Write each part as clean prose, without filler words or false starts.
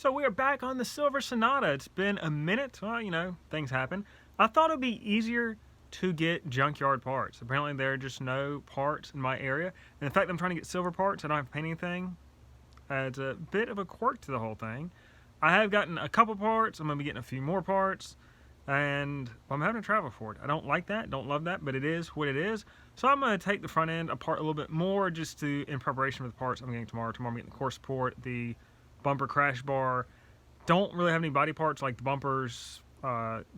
So we are back on the silver Sonata. It's been a minute. Well, you know, things happen. I thought it'd be easier to get junkyard parts. Apparently there are just no parts in my area. And the fact that I'm trying to get silver parts, I don't have to paint anything, adds a bit of a quirk to the whole thing. I have gotten a couple parts. I'm going to be getting a few more parts. And I'm having to travel for it. I don't like that, don't love that, but it is what it is. So I'm going to take the front end apart a little bit more just in preparation for the parts I'm getting tomorrow. Tomorrow I'm getting the core support, the bumper crash bar. Don't really have any body parts like the bumpers,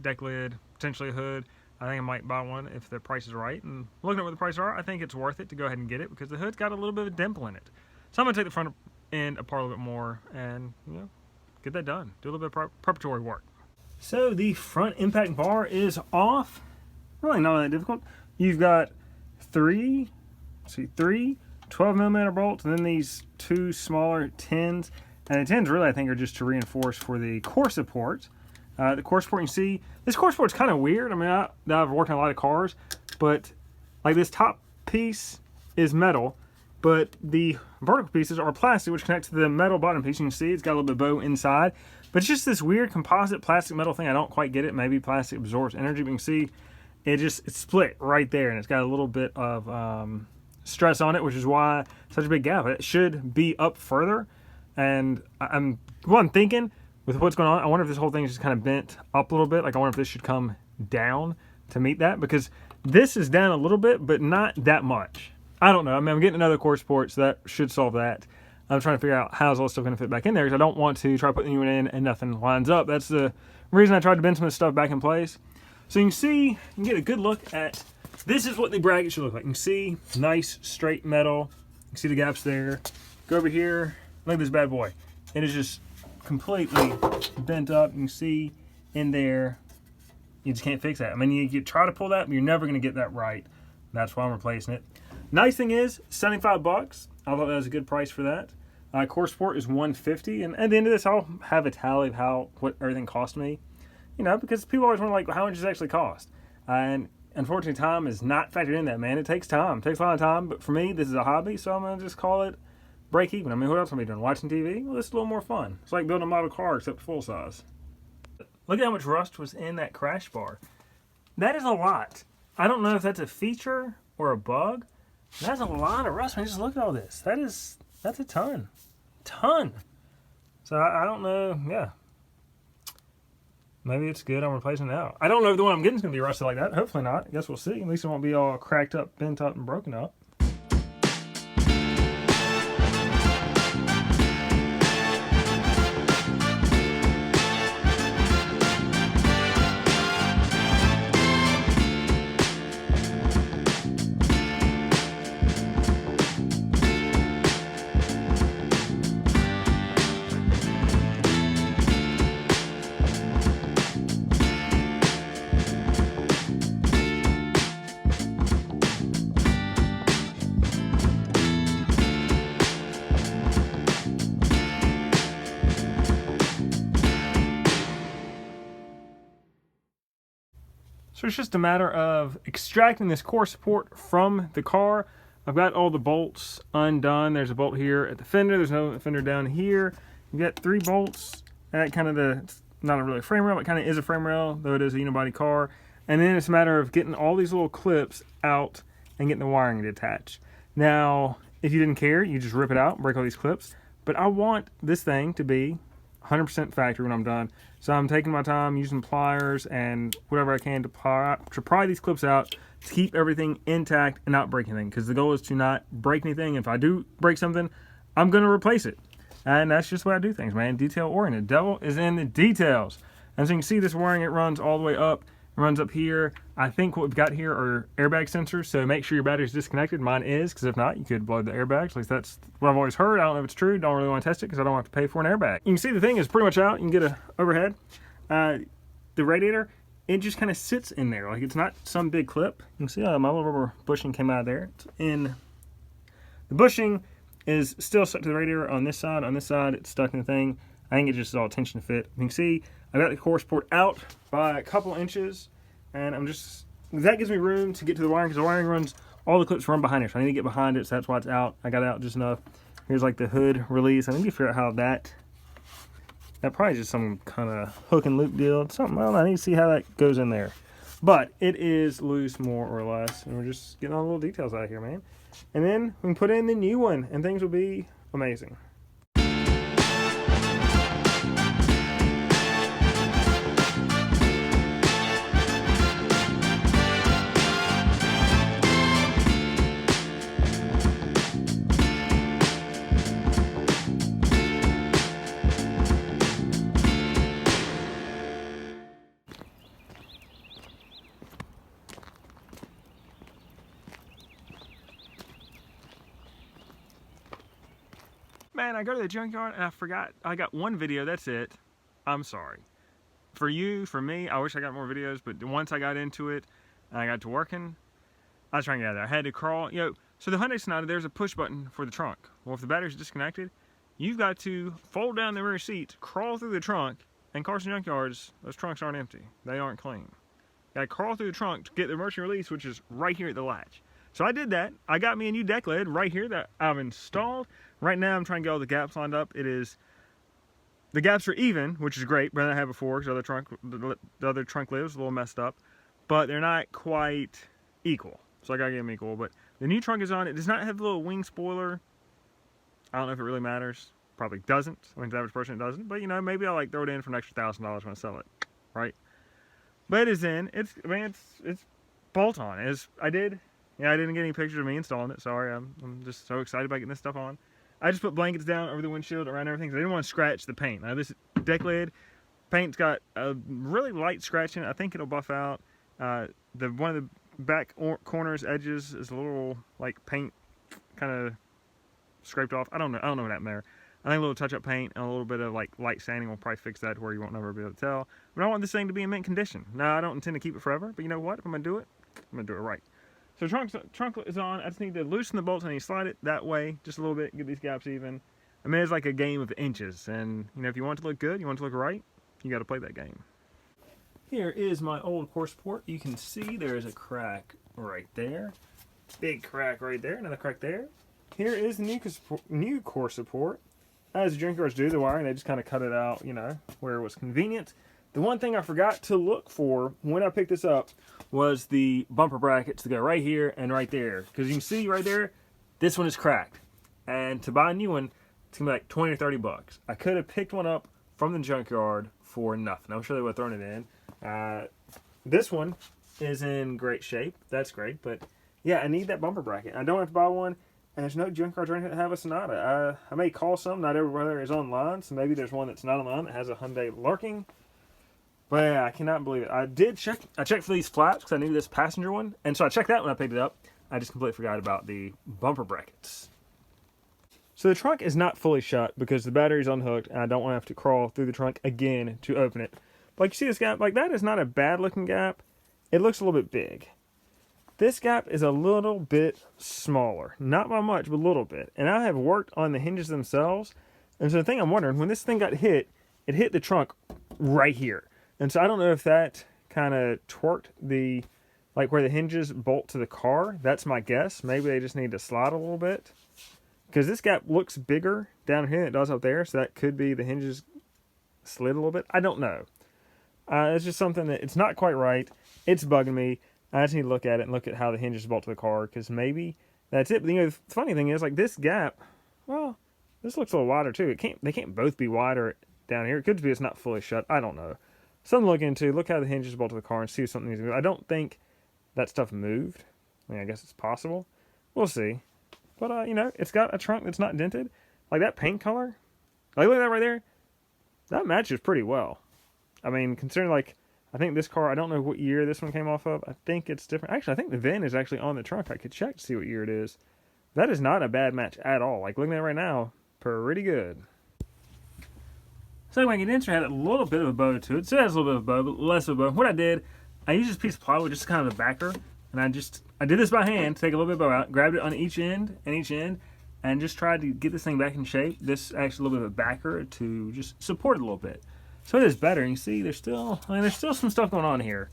deck lid, potentially a hood. I think I might buy one if the price is right. And looking at what the prices are, I think it's worth it to go ahead and get it because the hood's got a little bit of a dimple in it. So I'm going to take the front end apart a little bit more and, you know, get that done. Do a little bit of preparatory work. So the front impact bar is off. Really not that difficult. You've got three 12mm bolts and then these two smaller 10s. And the 10s really I think are just to reinforce for the core support. The core support, you see, this core support's kind of weird. I mean, I've worked on a lot of cars, but like this top piece is metal, but the vertical pieces are plastic, which connects to the metal bottom piece. You can see it's got a little bit of bow inside. But it's just this weird composite plastic metal thing. I don't quite get it. Maybe plastic absorbs energy. But you can see it's split right there. And it's got a little bit of stress on it, which is why such a big gap. It should be up further. And I'm thinking with what's going on, I wonder if this whole thing is just kind of bent up a little bit. Like I wonder if this should come down to meet that. Because this is down a little bit, but not that much. I don't know. I mean, I'm getting another core support, so that should solve that. I'm trying to figure out how's all this stuff going to fit back in there because I don't want to try putting the unit in and nothing lines up. That's the reason I tried to bend some of this stuff back in place. So you can see, you can get a good look at, this is what the bracket should look like. You can see nice straight metal. You can see the gaps there. Go over here, look at this bad boy. It is just completely bent up. You can see in there, you just can't fix that. I mean, you try to pull that, but you're never going to get that right. That's why I'm replacing it. Nice thing is, $75. I thought that was a good price for that. Core support is $150, and at the end of this, I'll have a tally of what everything cost me. You know, because people always wonder like how much does it actually cost, and unfortunately, time is not factored in that. Man, it takes time. It takes a lot of time. But for me, this is a hobby, so I'm gonna just call it break even. I mean, what else am I doing? Watching TV? Well, this is a little more fun. It's like building a model car except full size. Look at how much rust was in that crash bar. That is a lot. I don't know if that's a feature or a bug. That's a lot of rust. I mean, just look at all this. That's a ton. So I don't know. Yeah. Maybe it's good. I'm replacing it out. I don't know if the one I'm getting is going to be rusted like that. Hopefully not. I guess we'll see. At least it won't be all cracked up, bent up, and broken up. So it's just a matter of extracting this core support from the car. I've got all the bolts undone. There's a bolt here at the fender. There's no fender down here. You've got 3 bolts at kind of it's not a really frame rail, but kind of is a frame rail, though it is a unibody car. And then it's a matter of getting all these little clips out and getting the wiring detached. Now, if you didn't care, you just rip it out, break all these clips. But I want this thing to be 100% factory when I'm done. So I'm taking my time using pliers and whatever I can to pry these clips out to keep everything intact and not break anything. Because the goal is to not break anything. If I do break something, I'm going to replace it. And that's just the way I do things, man. Detail oriented. Devil is in the details. And so you can see this wiring, it runs all the way up. It runs up here. I think what we've got here are airbag sensors. So make sure your battery's disconnected. Mine is, because if not, you could blow the airbags. At least that's what I've always heard. I don't know if it's true. Don't really want to test it because I don't have to pay for an airbag. You can see the thing is pretty much out. You can get a overhead. The radiator, it just kind of sits in there. Like it's not some big clip. You can see my little rubber bushing came out of there. It's in the bushing is still stuck to the radiator on this side. On this side, it's stuck in the thing. I think it's just all tension fit. You can see I got the core support out by a couple inches, and that gives me room to get to the wiring because the wiring runs, all the clips run behind it. So I need to get behind it, so that's why it's out. I got it out just enough. Here's like the hood release. I need to figure out how that That probably just some kind of hook and loop deal. Something, I don't know, I need to see how that goes in there. But it is loose more or less. And we're just getting all the little details out of here, man. And then we can put in the new one and things will be amazing. Man, I go to the junkyard and I forgot, I got one video, that's it. I'm sorry. For you, for me, I wish I got more videos, but once I got into it and I got to working, I was trying to get out of there. I had to crawl, so the Hyundai Sonata, there's a push button for the trunk. Well, if the battery's disconnected, you've got to fold down the rear seat, crawl through the trunk, and Carson Junkyards, those trunks aren't empty. They aren't clean. You gotta crawl through the trunk to get the emergency release, which is right here at the latch. So I did that. I got me a new deck lid right here that I've installed. Right now I'm trying to get all the gaps lined up. The gaps are even, which is great, better than I had before, because the other trunk lid was a little messed up. But they're not quite equal. So I gotta get them equal. But the new trunk is on. It does not have the little wing spoiler. I don't know if it really matters. Probably doesn't. I mean, the average person it doesn't. But maybe I'll throw it in for an extra $1,000 when I sell it. Right? But it is in. It's bolt on. I didn't get any pictures of me installing it. Sorry, I'm just so excited about getting this stuff on. I just put blankets down over the windshield around everything because I didn't want to scratch the paint. Now this deck lid paint's got a really light scratch in it. I think it'll buff out. One of the back corners edges is a little paint kind of scraped off. I don't know what happened there. I think a little touch-up paint and a little bit of light sanding will probably fix that to where you won't never be able to tell. But I want this thing to be in mint condition. Now I don't intend to keep it forever, but you know what? If I'm gonna do it, I'm gonna do it right. So trunk is on. I just need to loosen the bolts and you slide it that way just a little bit, get these gaps even. I mean, it's like a game of inches, and if you want it to look good, you want it to look right, you got to play that game. Here is my old core support. You can see there is a crack right there, big crack right there, another crack there. Here is the new core support. As the Junkyards do, the wiring, they just kind of cut it out, where it was convenient. The one thing I forgot to look for when I picked this up was the bumper brackets to go right here and right there. Because you can see right there, this one is cracked. And to buy a new one, it's going to be like 20 or 30 bucks. I could have picked one up from the junkyard for nothing. I'm sure they would have thrown it in. This one is in great shape. That's great. But yeah, I need that bumper bracket. I don't have to buy one. And there's no junkyards or anything that have a Sonata. I may call some. Not everywhere is online. So maybe there's one that's not online that has a Hyundai lurking. But yeah, I cannot believe it. I checked for these flaps because I knew this passenger one. And so I checked that when I picked it up. I just completely forgot about the bumper brackets. So the trunk is not fully shut because the battery's unhooked and I don't want to have to crawl through the trunk again to open it. But you see this gap? That is not a bad looking gap. It looks a little bit big. This gap is a little bit smaller. Not by much, but a little bit. And I have worked on the hinges themselves. And so the thing I'm wondering, when this thing got hit, it hit the trunk right here. And so I don't know if that kind of torqued the, where the hinges bolt to the car. That's my guess. Maybe they just need to slide a little bit. Because this gap looks bigger down here than it does up there. So that could be the hinges slid a little bit. I don't know. It's just something that, it's not quite right. It's bugging me. I just need to look at it and look at how the hinges bolt to the car. Because maybe that's it. But the funny thing is, this gap, well, this looks a little wider too. They can't both be wider down here. It could be it's not fully shut. I don't know. Something to look into. Look how the hinges bolt to the car and see if something needs to move. I don't think that stuff moved. I mean, I guess it's possible. We'll see. But, it's got a trunk that's not dented. That paint color. Look at that right there. That matches pretty well. I mean, considering, I think this car, I don't know what year this one came off of. I think it's different. Actually, I think the VIN is actually on the trunk. I could check to see what year it is. That is not a bad match at all. Looking at it right now, pretty good. So anyway, Condenser had a little bit of a bow to it. So it has a little bit of a bow, but less of a bow. What I did, I used this piece of plywood, just kind of a backer. And I did this by hand, take a little bit of bow out, grabbed it on each end, and just tried to get this thing back in shape. This actually a little bit of a backer to just support it a little bit. So it is better. You see, there's still some stuff going on here.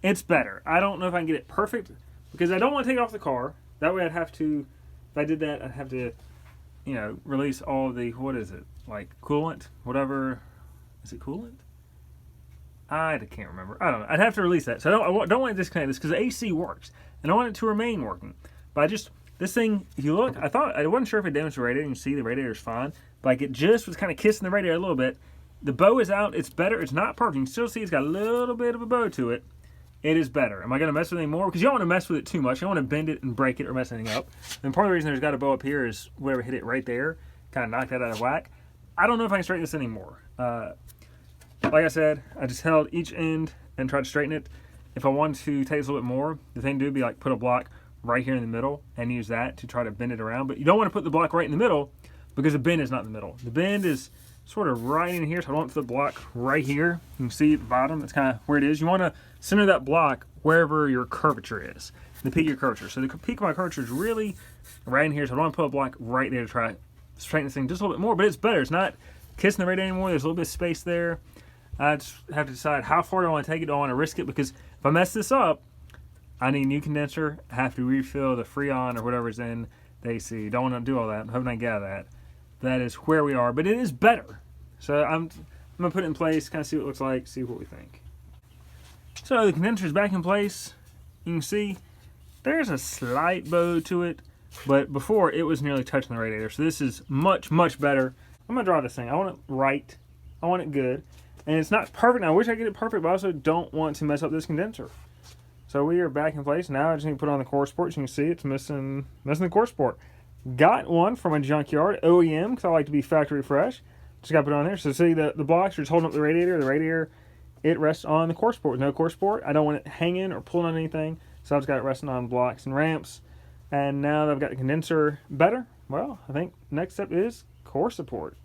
It's better. I don't know if I can get it perfect because I don't want to take it off the car. That way I'd have to, if I did that, I'd have to, release all the, what is it, coolant, whatever Is it coolant? I can't remember. I don't know. I'd have to release that. So I don't want to disconnect this because the AC works. And I want it to remain working. But this thing, if you look, I wasn't sure if it damaged the radiator. You can see the radiator's fine. But like it just was kind of kissing the radiator a little bit. The bow is out. It's better. It's not perfect. You can still see it's got a little bit of a bow to it. It is better. Am I going to mess with it anymore? Because you don't want to mess with it too much. You don't want to bend it and break it or mess anything up. And part of the reason there's got a bow up here is whoever hit it right there kind of knocked that out of whack. I don't know if I can straighten this anymore. Like I said, I just held each end and tried to straighten it. If I wanted to take this a little bit more, the thing to do would be like put a block right here in the middle and use that to try to bend it around. But you don't want to put the block right in the middle because the bend is not in the middle. The bend is sort of right in here, so I want the block right here. You can see at the bottom, that's kind of where it is. You want to center that block wherever your curvature is, the peak of your curvature. So the peak of my curvature is really right in here, so I don't want to put a block right there to try to straighten this thing just a little bit more, but it's better. It's not kissing the radiator anymore. There's a little bit of space there. I just have to decide how far do I want to take it. Do I want to risk it? Because if I mess this up, I need a new condenser. I have to refill the Freon or whatever's in the AC. Don't want to do all that. I'm hoping I get out of that. That is where we are, but it is better. So I'm going to put it in place, kind of see what it looks like, see what we think. So the condenser is back in place. You can see there's a slight bow to it, but before it was nearly touching the radiator. So this is much, much better. I'm going to draw this thing. I want it right. I want it good. And it's not perfect. Now, I wish I could get it perfect, but I also don't want to mess up this condenser. So we are back in place. Now I just need to put on the core support. As you can see, it's missing the core support. Got one from a Junkyard, OEM, because I like to be factory fresh. Just got to put it on there. So see, the blocks are just holding up the radiator. The radiator, it rests on the core support. With no core support, I don't want it hanging or pulling on anything. So I've just got it resting on blocks and ramps. And now that I've got the condenser better, well, I think next step is core support.